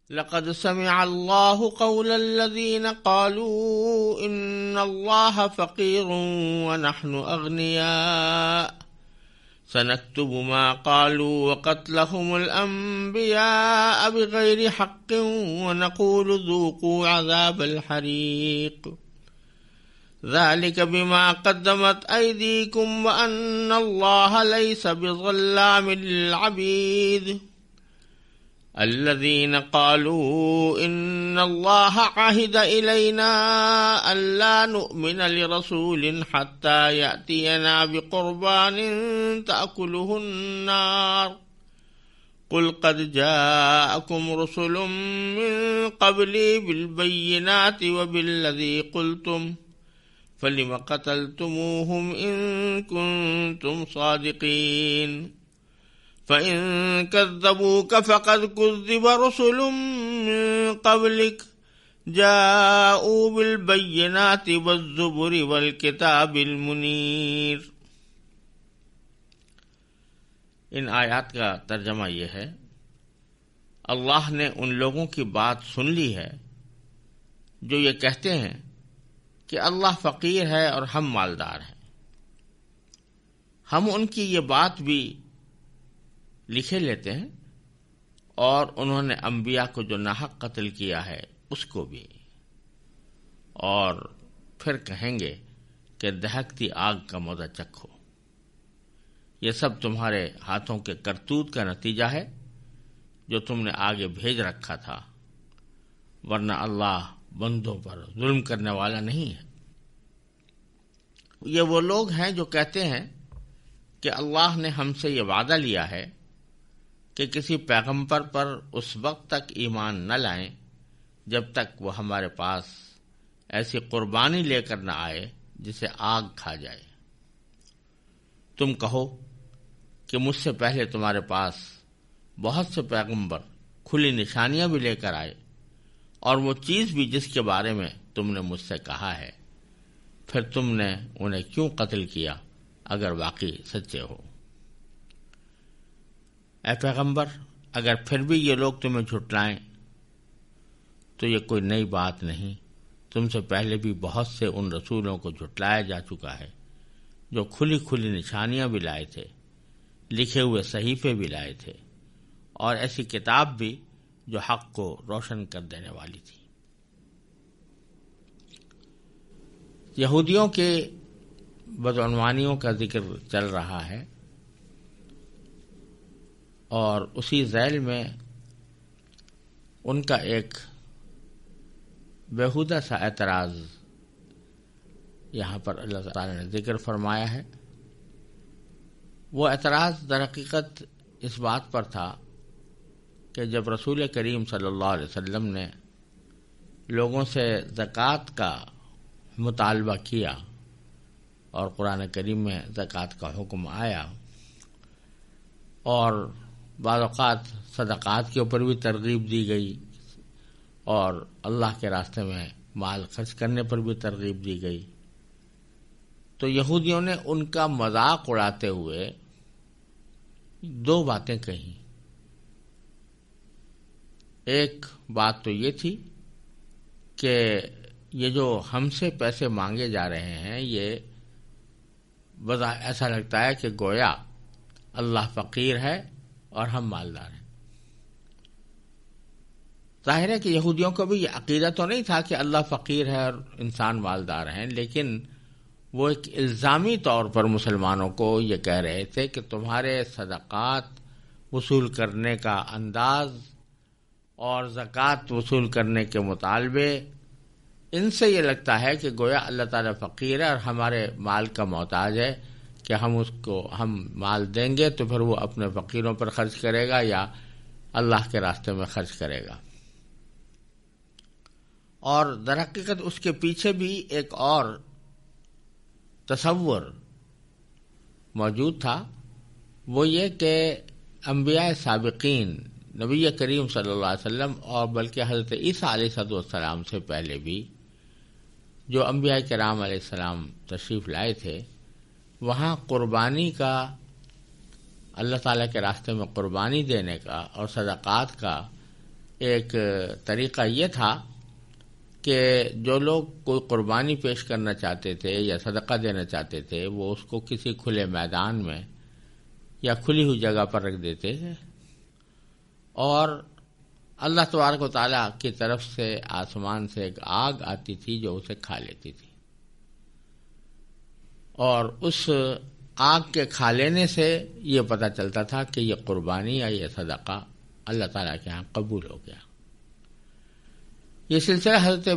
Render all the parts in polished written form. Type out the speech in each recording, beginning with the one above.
لقد سمع الله قول الذين قالوا إن الله فقير ونحن أغنياء سنكتب ما قالوا وقتلهم الأنبياء بغير حق ونقول ذوقوا عذاب الحريق ذلك بما قدمت أيديكم وأن الله ليس بظلام للعبيد الذين قالوا إن الله عهد إلينا ألا نؤمن لرسول حتى يأتينا بقربان تأكله النار قل قد جاءكم رسل من قبلي بالبينات وبالذي قلتم فلم قتلتموهم إن كنتم صادقين فإن كذبوك فقد كذب رسل من قبلك جاءوا بالبينات والزبر والكتاب المنير۔ ان آیات کا ترجمہ یہ ہے، اللہ نے ان لوگوں کی بات سن لی ہے جو یہ کہتے ہیں کہ اللہ فقیر ہے اور ہم مالدار ہیں۔ ہم ان کی یہ بات بھی لکھے لیتے ہیں اور انہوں نے انبیاء کو جو ناحق قتل کیا ہے اس کو بھی، اور پھر کہیں گے کہ دہکتی آگ کا مزہ چکھو۔ یہ سب تمہارے ہاتھوں کے کرتوت کا نتیجہ ہے جو تم نے آگے بھیج رکھا تھا، ورنہ اللہ بندوں پر ظلم کرنے والا نہیں ہے۔ یہ وہ لوگ ہیں جو کہتے ہیں کہ اللہ نے ہم سے یہ وعدہ لیا ہے کہ کسی پیغمبر پر اس وقت تک ایمان نہ لائیں جب تک وہ ہمارے پاس ایسی قربانی لے کر نہ آئے جسے آگ کھا جائے۔ تم کہو کہ مجھ سے پہلے تمہارے پاس بہت سے پیغمبر کھلی نشانیاں بھی لے کر آئے، اور وہ چیز بھی جس کے بارے میں تم نے مجھ سے کہا ہے، پھر تم نے انہیں کیوں قتل کیا اگر واقعی سچے ہو؟ اے پیغمبر، اگر پھر بھی یہ لوگ تمہیں جھٹلائیں تو یہ کوئی نئی بات نہیں، تم سے پہلے بھی بہت سے ان رسولوں کو جھٹلایا جا چکا ہے جو کھلی کھلی نشانیاں بھی لائے تھے، لکھے ہوئے صحیفے بھی لائے تھے، اور ایسی کتاب بھی جو حق کو روشن کر دینے والی تھی۔ یہودیوں کے بدعنوانیوں کا ذکر چل رہا ہے، اور اسی ذیل میں ان کا ایک بیہودہ سا اعتراض یہاں پر اللہ تعالی نے ذکر فرمایا ہے۔ وہ اعتراض در حقیقت اس بات پر تھا کہ جب رسول کریم صلی اللہ علیہ وسلم نے لوگوں سے زکوٰۃ کا مطالبہ کیا اور قرآن کریم میں زکوٰۃ کا حکم آیا، اور بعض اوقات صدقات کے اوپر بھی ترغیب دی گئی اور اللہ کے راستے میں مال خرچ کرنے پر بھی ترغیب دی گئی، تو یہودیوں نے ان کا مذاق اڑاتے ہوئے دو باتیں کہیں۔ ایک بات تو یہ تھی کہ یہ جو ہم سے پیسے مانگے جا رہے ہیں، یہ ایسا لگتا ہے کہ گویا اللہ فقیر ہے اور ہم مالدار ہیں۔ ظاہر ہے کہ یہودیوں کو بھی یہ عقیدہ تو نہیں تھا کہ اللہ فقیر ہے اور انسان مالدار ہیں، لیکن وہ ایک الزامی طور پر مسلمانوں کو یہ کہہ رہے تھے کہ تمہارے صدقات وصول کرنے کا انداز اور زکوٰۃ وصول کرنے کے مطالبے، ان سے یہ لگتا ہے کہ گویا اللہ تعالیٰ فقیر ہے اور ہمارے مال کا محتاج ہے، کہ ہم مال دیں گے تو پھر وہ اپنے فقیروں پر خرچ کرے گا یا اللہ کے راستے میں خرچ کرے گا۔ اور در حقیقت اس کے پیچھے بھی ایک اور تصور موجود تھا، وہ یہ کہ انبیاء سابقین، نبی کریم صلی اللہ علیہ وسلم اور بلکہ حضرت عیسیٰ علیہ السلام سے پہلے بھی جو انبیاء کرام علیہ السلام تشریف لائے تھے، وہاں قربانی کا، اللہ تعالیٰ کے راستے میں قربانی دینے کا اور صدقات کا ایک طریقہ یہ تھا کہ جو لوگ کوئی قربانی پیش کرنا چاہتے تھے یا صدقہ دینا چاہتے تھے وہ اس کو کسی کھلے میدان میں یا کھلی ہوئی جگہ پر رکھ دیتے تھے، اور اللہ تبارک و تعالیٰ کی طرف سے آسمان سے ایک آگ آتی تھی جو اسے کھا لیتی تھی، اور اس آگ کے کھا لینے سے یہ پتہ چلتا تھا کہ یہ قربانی یا یہ صدقہ اللہ تعالیٰ کے ہاں قبول ہو گیا۔ یہ سلسلہ حضرت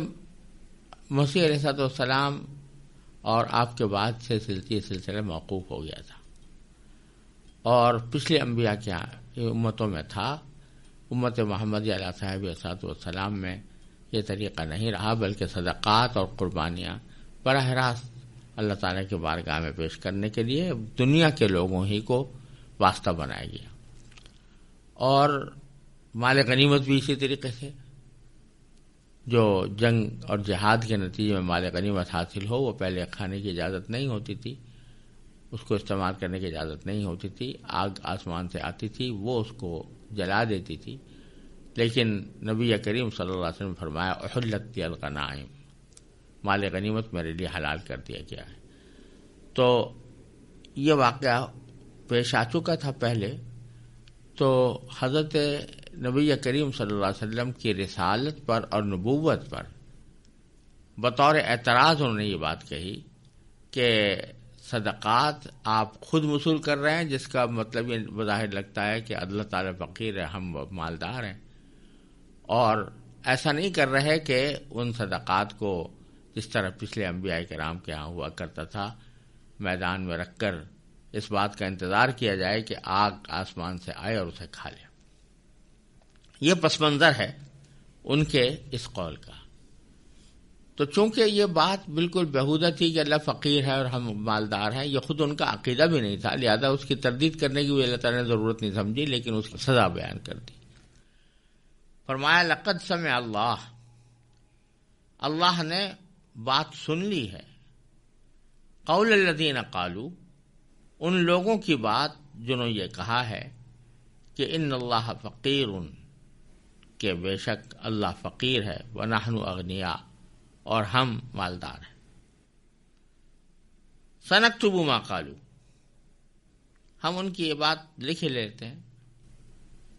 مسیح علیہ السلام اور آپ کے بعد سے یہ سلسلہ موقوف ہو گیا تھا، اور پچھلے انبیاء کے امتوں میں تھا۔ امت محمدی علیہ صاحب والسلام میں یہ طریقہ نہیں رہا، بلکہ صدقات اور قربانیاں براہ راست اللہ تعالیٰ کے بارگاہ میں پیش کرنے کے لیے دنیا کے لوگوں ہی کو واسطہ بنایا گیا، اور مال غنیمت بھی اسی طریقے سے، جو جنگ اور جہاد کے نتیجے میں مال غنیمت حاصل ہو وہ پہلے کھانے کی اجازت نہیں ہوتی تھی، اس کو استعمال کرنے کی اجازت نہیں ہوتی تھی، آگ آسمان سے آتی تھی، وہ اس کو جلا دیتی تھی، لیکن نبی کریم صلی اللہ علیہ وسلم نے فرمایا احلت الغنائم، مال غنیمت میرے لیے حلال کر دیا گیا ہے۔ تو یہ واقعہ پیش آ چکا تھا پہلے، تو حضرت نبی کریم صلی اللہ علیہ وسلم کی رسالت پر اور نبوت پر بطور اعتراض انہوں نے یہ بات کہی کہ صدقات آپ خود وصول کر رہے ہیں، جس کا مطلب یہ بظاہر لگتا ہے کہ اللہ تعالیٰ فقیر ہے، ہم مالدار ہیں، اور ایسا نہیں کر رہے کہ ان صدقات کو جس طرح پچھلے انبیاء کرام کے ہاں ہوا کرتا تھا میدان میں رکھ کر اس بات کا انتظار کیا جائے کہ آگ آسمان سے آئے اور اسے کھا لے۔ یہ پس منظر ہے ان کے اس قول کا۔ تو چونکہ یہ بات بالکل بیہودہ تھی کہ اللہ فقیر ہے اور ہم مالدار ہیں، یہ خود ان کا عقیدہ بھی نہیں تھا، لہذا اس کی تردید کرنے کی بھی اللہ تعالیٰ نے ضرورت نہیں سمجھی، لیکن اس کی سزا بیان کر دی۔ فرمایا لقد سمع اللہ نے بات سن لی ہے، قول الذین قالوا، ان لوگوں کی بات جنہوں یہ کہا ہے کہ ان اللہ فقیر، کہ بے شک اللہ فقیر ہے، ونحن اغنیاء، اور ہم مالدار ہیں۔ سنکتب ما قالوا، ہم ان کی یہ بات لکھ لیتے ہیں،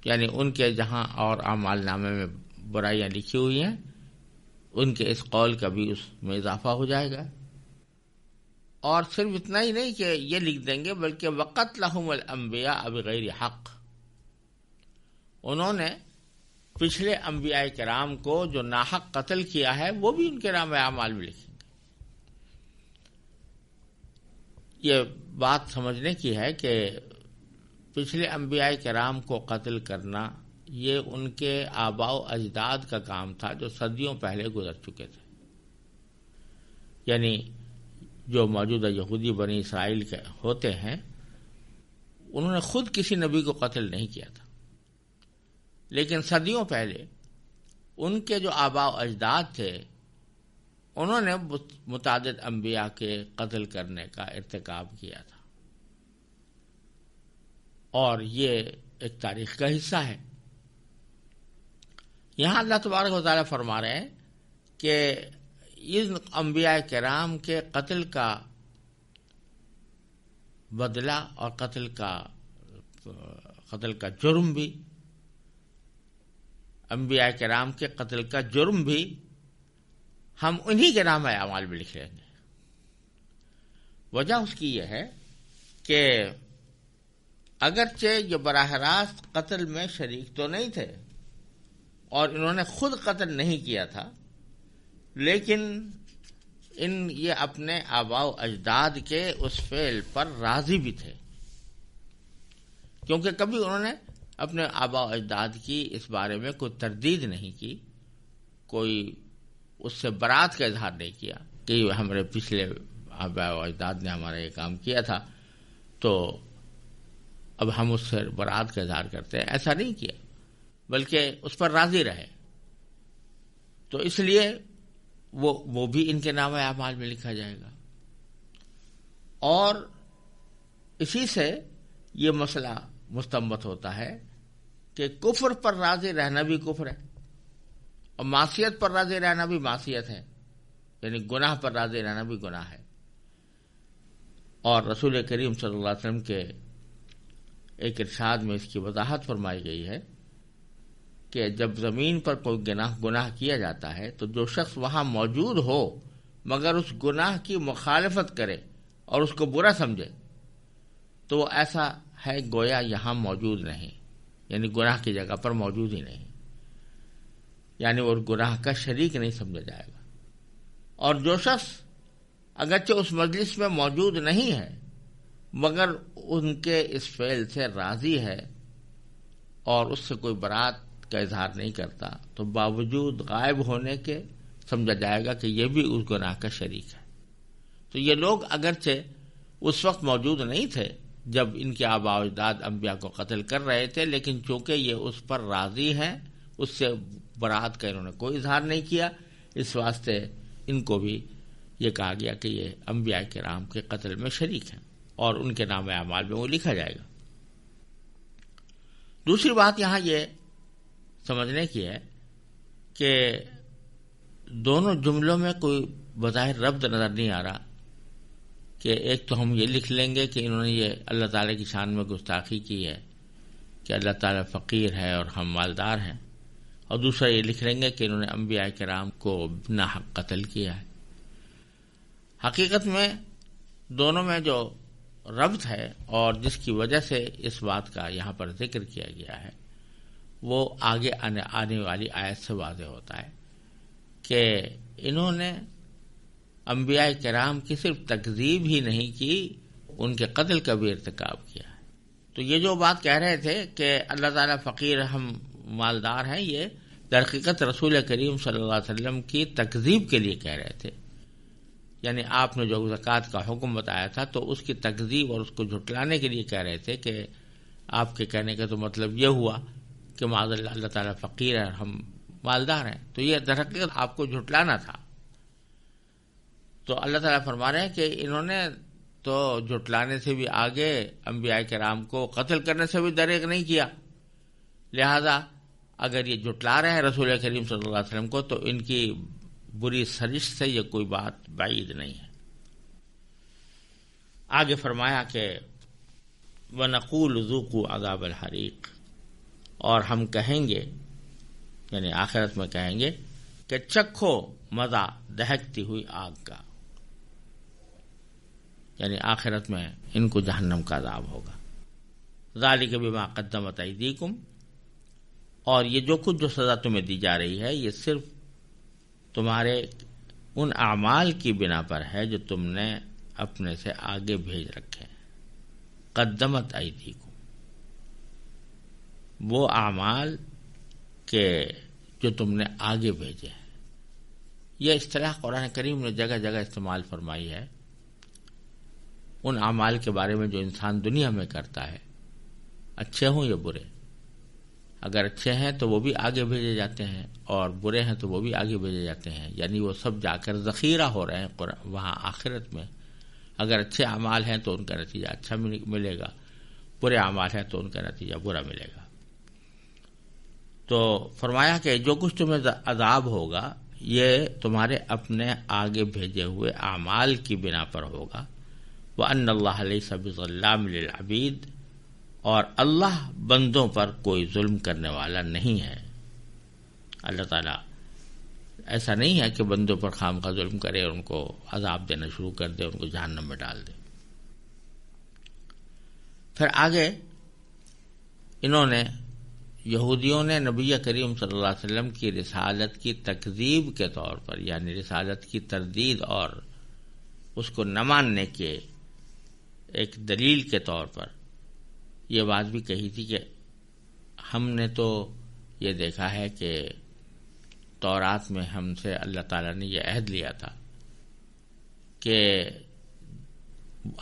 یعنی ان کے جہاں اور اعمال نامے میں برائیاں لکھی ہوئی ہیں ان کے اس قول کا بھی اس میں اضافہ ہو جائے گا، اور صرف اتنا ہی نہیں کہ یہ لکھ دیں گے بلکہ وقتلہم الانبیاء بغیر حق، انہوں نے پچھلے انبیاء کرام کو جو ناحق قتل کیا ہے وہ بھی ان کے نام اعمال میں لکھیں گے۔ یہ بات سمجھنے کی ہے کہ پچھلے انبیاء کرام کو قتل کرنا یہ ان کے آباء و اجداد کا کام تھا جو صدیوں پہلے گزر چکے تھے، یعنی جو موجودہ یہودی بنی اسرائیل کے ہوتے ہیں انہوں نے خود کسی نبی کو قتل نہیں کیا تھا، لیکن صدیوں پہلے ان کے جو آباء و اجداد تھے انہوں نے متعدد انبیاء کے قتل کرنے کا ارتکاب کیا تھا، اور یہ ایک تاریخ کا حصہ ہے۔ یہاں اللہ تبارک و تعالیٰ فرما رہے ہیں کہ ان انبیاء کرام کے قتل کا بدلہ اور قتل کا جرم بھی، انبیاء کرام کے قتل کا جرم بھی ہم انہی کے نام اعمال میں لکھ لیں گے۔ وجہ اس کی یہ ہے کہ اگرچہ یہ براہ راست قتل میں شریک تو نہیں تھے اور انہوں نے خود قتل نہیں کیا تھا، لیکن یہ اپنے آباء و اجداد کے اس فعل پر راضی بھی تھے، کیونکہ کبھی انہوں نے اپنے آباء و اجداد کی اس بارے میں کوئی تردید نہیں کی، کوئی اس سے برات کا اظہار نہیں کیا کہ ہمارے پچھلے آباء و اجداد نے ہمارا یہ کام کیا تھا تو اب ہم اس سے برات کا اظہار کرتے ہیں، ایسا نہیں کیا، بلکہ اس پر راضی رہے۔ تو اس لیے وہ بھی ان کے نام اعمال میں لکھا جائے گا، اور اسی سے یہ مسئلہ مستنبط ہوتا ہے کہ کفر پر راضی رہنا بھی کفر ہے، اور معصیت پر راضی رہنا بھی معصیت ہے، یعنی گناہ پر راضی رہنا بھی گناہ ہے۔ اور رسول کریم صلی اللہ علیہ وسلم کے ایک ارشاد میں اس کی وضاحت فرمائی گئی ہے کہ جب زمین پر کوئی گناہ کیا جاتا ہے تو جو شخص وہاں موجود ہو مگر اس گناہ کی مخالفت کرے اور اس کو برا سمجھے تو وہ ایسا ہے گویا یہاں موجود نہیں، یعنی گناہ کی جگہ پر موجود ہی نہیں، یعنی وہ گناہ کا شریک نہیں سمجھا جائے گا۔ اور جو شخص اگرچہ اس مجلس میں موجود نہیں ہے مگر ان کے اس فعل سے راضی ہے اور اس سے کوئی برات کا اظہار نہیں کرتا تو باوجود غائب ہونے کے سمجھا جائے گا کہ یہ بھی اس گناہ کا شریک ہے۔ تو یہ لوگ اگرچہ اس وقت موجود نہیں تھے جب ان کے آباء و اجداد انبیاء کو قتل کر رہے تھے، لیکن چونکہ یہ اس پر راضی ہیں، اس سے برات کا انہوں نے کوئی اظہار نہیں کیا، اس واسطے ان کو بھی یہ کہا گیا کہ یہ انبیاء کرام کے قتل میں شریک ہیں اور ان کے نام اعمال میں وہ لکھا جائے گا۔ دوسری بات یہاں یہ سمجھنے کی ہے کہ دونوں جملوں میں کوئی بظاہر ربط نظر نہیں آ رہا کہ ایک تو ہم یہ لکھ لیں گے کہ انہوں نے یہ اللہ تعالیٰ کی شان میں گستاخی کی ہے کہ اللہ تعالیٰ فقیر ہے اور ہم مالدار ہیں، اور دوسرا یہ لکھ لیں گے کہ انہوں نے انبیاء کرام کو ناحق قتل کیا ہے۔ حقیقت میں دونوں میں جو ربط ہے اور جس کی وجہ سے اس بات کا یہاں پر ذکر کیا گیا ہے وہ آگے آنے والی آیت سے واضح ہوتا ہے کہ انہوں نے انبیاء کرام کی صرف تکذیب ہی نہیں کی، ان کے قتل کا بھی ارتکاب کیا ہے۔ تو یہ جو بات کہہ رہے تھے کہ اللہ تعالیٰ فقیر ہم مالدار ہیں، یہ در حقیقت رسول کریم صلی اللہ علیہ وسلم کی تکذیب کے لیے کہہ رہے تھے، یعنی آپ نے جو زکوٰۃ کا حکم بتایا تھا تو اس کی تکذیب اور اس کو جھٹلانے کے لیے کہہ رہے تھے کہ آپ کے کہنے کا تو مطلب یہ ہوا کہ معاذ اللہ اللہ تعالیٰ فقیر ہے اور ہم مالدار ہیں، تو یہ در حقیقت آپ کو جھٹلانا تھا۔ تو اللہ تعالیٰ فرما رہے ہیں کہ انہوں نے تو جھٹلانے سے بھی آگے انبیاء کرام کو قتل کرنے سے بھی دریغ نہیں کیا، لہذا اگر یہ جھٹلا رہے ہیں رسول کریم صلی اللہ علیہ وسلم کو تو ان کی بری سرشت سے یہ کوئی بات بعید نہیں ہے۔ آگے فرمایا کہ وَنَقُولُ ذُوقُوا عَذَابَ الْحَرِيقِ، اور ہم کہیں گے یعنی آخرت میں کہیں گے کہ چکھو مزہ دہکتی ہوئی آگ کا، یعنی آخرت میں ان کو جہنم کا عذاب ہوگا۔ ذَلِكَ بِمَا قَدَّمَتْ أَيْدِيكُمْ، اور یہ جو کچھ جو سزا تمہیں دی جا رہی ہے یہ صرف تمہارے ان اعمال کی بنا پر ہے جو تم نے اپنے سے آگے بھیج رکھے ہیں۔ قدمت ایدیکم، وہ اعمال کے جو تم نے آگے بھیجے ہیں۔ یہ اصطلاح قرآن کریم نے جگہ جگہ استعمال فرمائی ہے ان اعمال کے بارے میں جو انسان دنیا میں کرتا ہے، اچھے ہوں یا برے۔ اگر اچھے ہیں تو وہ بھی آگے بھیجے جاتے ہیں اور برے ہیں تو وہ بھی آگے بھیجے جاتے ہیں، یعنی وہ سب جا کر ذخیرہ ہو رہے ہیں وہاں آخرت میں۔ اگر اچھے اعمال ہیں تو ان کا نتیجہ اچھا ملے گا، برے اعمال ہیں تو ان کا نتیجہ برا ملے گا۔ تو فرمایا کہ جو کچھ تمہیں عذاب ہوگا یہ تمہارے اپنے آگے بھیجے ہوئے اعمال کی بنا پر ہوگا۔ وَأَنَّ اللَّهَ لَيْسَ بِظَلَّامٍ لِّلْعَبِيدِ، اور اللہ بندوں پر کوئی ظلم کرنے والا نہیں ہے۔ اللہ تعالیٰ ایسا نہیں ہے کہ بندوں پر خامخواہ ظلم کرے اور ان کو عذاب دینا شروع کر دے، ان کو جہنم میں ڈال دے۔ پھر آگے انہوں نے یہودیوں نے نبی کریم صلی اللہ علیہ وسلم کی رسالت کی تکذیب کے طور پر، یعنی رسالت کی تردید اور اس کو نہ ماننے کے ایک دلیل کے طور پر یہ بات بھی کہی تھی کہ ہم نے تو یہ دیکھا ہے کہ تورات میں ہم سے اللہ تعالیٰ نے یہ عہد لیا تھا کہ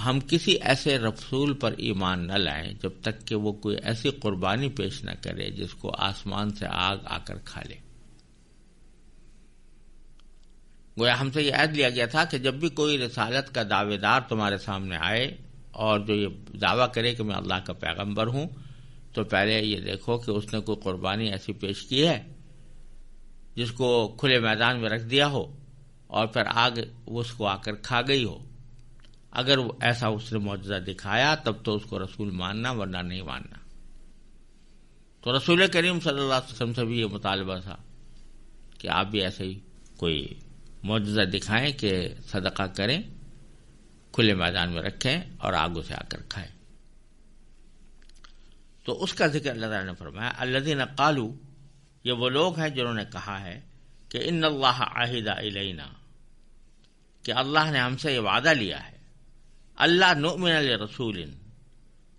ہم کسی ایسے رسول پر ایمان نہ لائیں جب تک کہ وہ کوئی ایسی قربانی پیش نہ کرے جس کو آسمان سے آگ آ کر کھا لے۔ گویا ہم سے یہ عہد لیا گیا تھا کہ جب بھی کوئی رسالت کا دعوے دار تمہارے سامنے آئے اور جو یہ دعویٰ کرے کہ میں اللہ کا پیغمبر ہوں تو پہلے یہ دیکھو کہ اس نے کوئی قربانی ایسی پیش کی ہے جس کو کھلے میدان میں رکھ دیا ہو اور پھر آگ اس کو آ کر کھا گئی ہو، اگر ایسا اس نے معجزہ دکھایا تب تو اس کو رسول ماننا، ورنہ نہیں ماننا۔ تو رسول کریم صلی اللہ علیہ وسلم سے بھی یہ مطالبہ تھا کہ آپ بھی ایسے ہی کوئی معجزہ دکھائیں کہ صدقہ کریں، کھلے میدان میں رکھیں اور آگ سے آ کر کھائیں۔ تو اس کا ذکر اللہ تعالیٰ نے فرمایا الذین قالوا، یہ وہ لوگ ہیں جنہوں نے کہا ہے کہ ان اللہ عہد الینا، کہ اللہ نے ہم سے یہ وعدہ لیا ہے، اللہ نؤمن لرسول،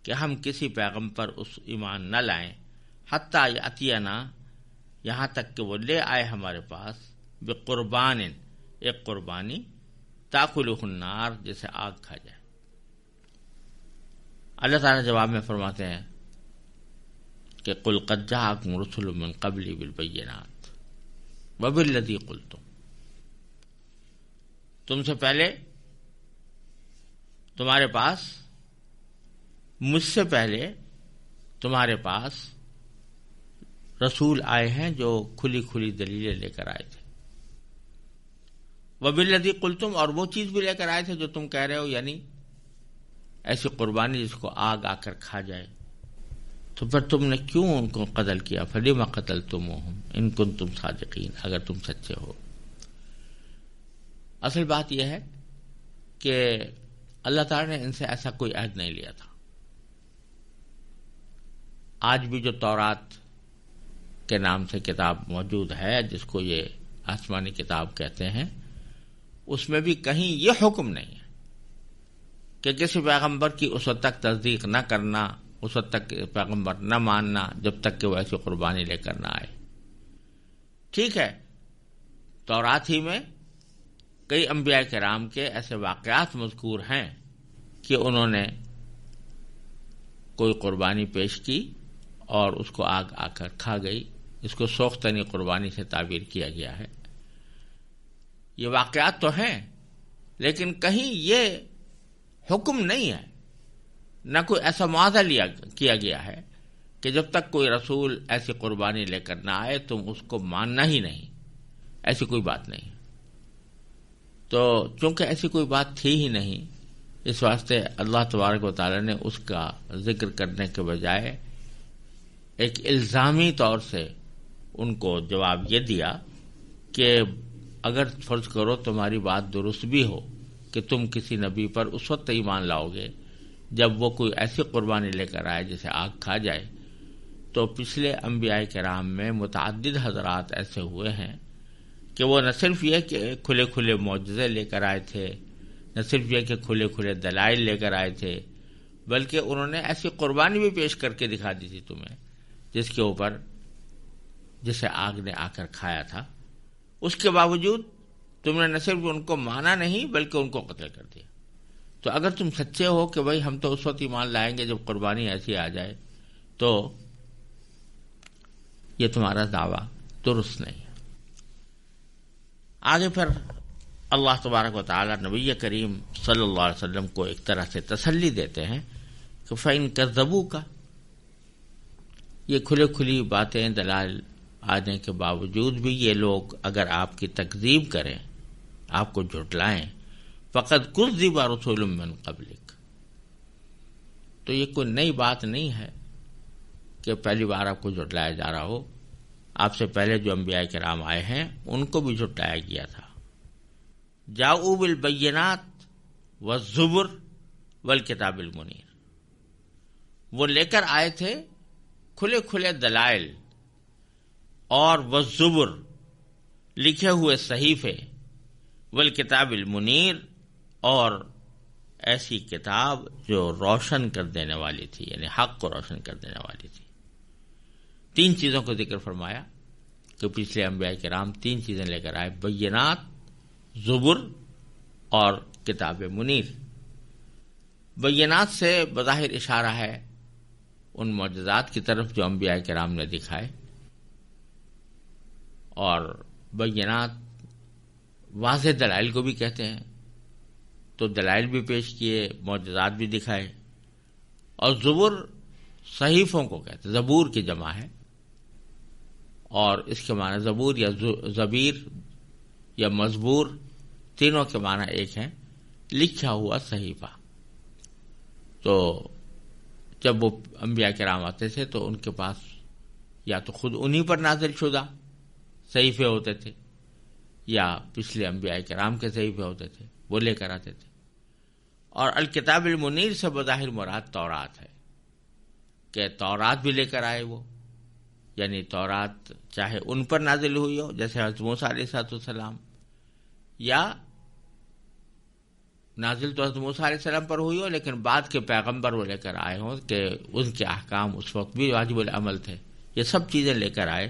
کہ ہم کسی پیغمبر پر اس ایمان نہ لائیں، حتیٰ یأتینا، یہاں تک کہ وہ لے آئے ہمارے پاس، بقربان، ایک قربانی، تاکلہ النار، جسے آگ کھا جائے۔ اللہ تعالیٰ جواب میں فرماتے ہیں کہ قل قد جاءکم رسل من قبلی بالبینات وبالذی قلتم، تم سے پہلے، تمہارے پاس، مجھ سے پہلے تمہارے پاس رسول آئے ہیں جو کھلی کھلی دلیلیں لے کر آئے تھے، وبالذی قلتم، اور وہ چیز بھی لے کر آئے تھے جو تم کہہ رہے ہو، یعنی ایسی قربانی جس کو آگ آ کر کھا جائے۔ تو پھر تم نے کیوں ان کو قتل کیا؟ فلم قتلتموہم ان کنتم صادقین، اگر تم سچے ہو۔ اصل بات یہ ہے کہ اللہ تعالیٰ نے ان سے ایسا کوئی عہد نہیں لیا تھا۔ آج بھی جو تورات کے نام سے کتاب موجود ہے، جس کو یہ آسمانی کتاب کہتے ہیں، اس میں بھی کہیں یہ حکم نہیں ہے کہ کسی پیغمبر کی اس وقت تک تصدیق نہ کرنا، اس وقت تک پیغمبر نہ ماننا جب تک کہ وہ ایسی قربانی لے کر نہ آئے۔ ٹھیک ہے، تورات ہی میں کئی انبیاء کرام کے ایسے واقعات مذکور ہیں کہ انہوں نے کوئی قربانی پیش کی اور اس کو آگ آ کر کھا گئی۔ اس کو سوختنی قربانی سے تعبیر کیا گیا ہے۔ یہ واقعات تو ہیں، لیکن کہیں یہ حکم نہیں ہے، نہ کوئی ایسا معاہدہ کیا گیا ہے کہ جب تک کوئی رسول ایسی قربانی لے کر نہ آئے تم اس کو ماننا ہی نہیں، ایسی کوئی بات نہیں۔ تو چونکہ ایسی کوئی بات تھی ہی نہیں، اس واسطے اللہ تبارک و تعالی نے اس کا ذکر کرنے کے بجائے ایک الزامی طور سے ان کو جواب یہ دیا کہ اگر فرض کرو تمہاری بات درست بھی ہو کہ تم کسی نبی پر اس وقت ایمان لاؤ گے جب وہ کوئی ایسی قربانی لے کر آئے جسے آگ کھا جائے، تو پچھلے انبیاء کرام میں متعدد حضرات ایسے ہوئے ہیں کہ وہ نہ صرف یہ کہ کھلے کھلے معجزے لے کر آئے تھے، نہ صرف یہ کہ کھلے کھلے دلائل لے کر آئے تھے، بلکہ انہوں نے ایسی قربانی بھی پیش کر کے دکھا دی تھی تمہیں جس کے اوپر جسے آگ نے آ کر کھایا تھا۔ اس کے باوجود تم نے نہ صرف ان کو مانا نہیں بلکہ ان کو قتل کر دیا۔ تو اگر تم سچے ہو کہ بھائی ہم تو اس وقت ایمان لائیں گے جب قربانی ایسی آ جائے، تو یہ تمہارا دعویٰ درست نہیں ہے۔ آگے پھر اللہ تبارک و تعالی نبی کریم صلی اللہ علیہ وسلم کو ایک طرح سے تسلی دیتے ہیں کہ فَإِن كَذَّبُوكَ، یہ کھلے کھلی باتیں دلائل آنے کے باوجود بھی یہ لوگ اگر آپ کی تکذیب کریں، آپ کو جھٹلائیں، فَقَدْ كُذِّبَ رُسُلٌ مِّن قَبْلِكَ، تو یہ کوئی نئی بات نہیں ہے کہ پہلی بار آپ کو جھٹلایا جا رہا ہو۔ آپ سے پہلے جو انبیاء کرام آئے ہیں ان کو بھی جھٹلایا گیا تھا۔ جاؤ بالبینات والزبر والکتاب المنیر، وہ لے کر آئے تھے کھلے کھلے دلائل اور والزبر، لکھے ہوئے صحیفے، والکتاب المنیر، اور ایسی کتاب جو روشن کر دینے والی تھی، یعنی حق کو روشن کر دینے والی تھی۔ تین چیزوں کو ذکر فرمایا کہ پچھلے انبیاء کرام تین چیزیں لے کر آئے، بینات، زبر اور کتاب منیر۔ بینات سے بظاہر اشارہ ہے ان معجزات کی طرف جو انبیاء کرام نے دکھائے، اور بینات واضح دلائل کو بھی کہتے ہیں، تو دلائل بھی پیش کیے، معجزات بھی دکھائے۔ اور زبر صحیفوں کو کہتے ہیں، زبور کی جمع ہے، اور اس کے معنی زبور یا زبیر یا مزبور، تینوں کے معنی ایک ہیں، لکھا ہوا صحیفہ۔ تو جب وہ انبیاء کرام آتے تھے تو ان کے پاس یا تو خود انہی پر نازل شدہ صحیفے ہوتے تھے یا پچھلے انبیاء کرام کے صحیفے ہوتے تھے، وہ لے کر آتے تھے۔ اور الکتاب المنیر سے بظاہر مراد تورات ہے کہ تورات بھی لے کر آئے وہ، یعنی تورات چاہے ان پر نازل ہوئی ہو جیسے حضرت موسیٰ علیہ السلام، یا نازل تو حضرت موسیٰ علیہ السلام پر ہوئی ہو لیکن بعد کے پیغمبر وہ لے کر آئے ہوں کہ ان کے احکام اس وقت بھی واجب العمل تھے، یہ سب چیزیں لے کر آئے،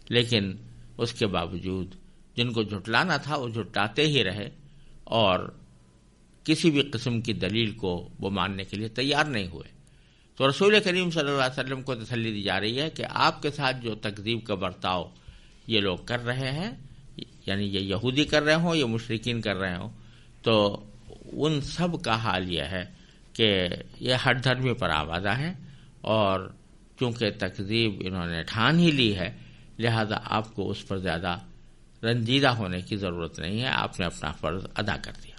لیکن اس کے باوجود جن کو جھٹلانا تھا وہ جھٹلاتے ہی رہے اور کسی بھی قسم کی دلیل کو وہ ماننے کے لیے تیار نہیں ہوئے۔ تو رسول کریم صلی اللہ علیہ وسلم کو تسلی دی جا رہی ہے کہ آپ کے ساتھ جو تکذیب کا برتاؤ یہ لوگ کر رہے ہیں، یعنی یہ یہودی کر رہے ہوں یا مشرکین کر رہے ہوں، تو ان سب کا حال یہ ہے کہ یہ ہٹ دھرمی پر آوازہ ہے، اور چونکہ تکذیب انہوں نے ٹھان ہی لی ہے لہذا آپ کو اس پر زیادہ رنجیدہ ہونے کی ضرورت نہیں ہے، آپ نے اپنا فرض ادا کر دیا۔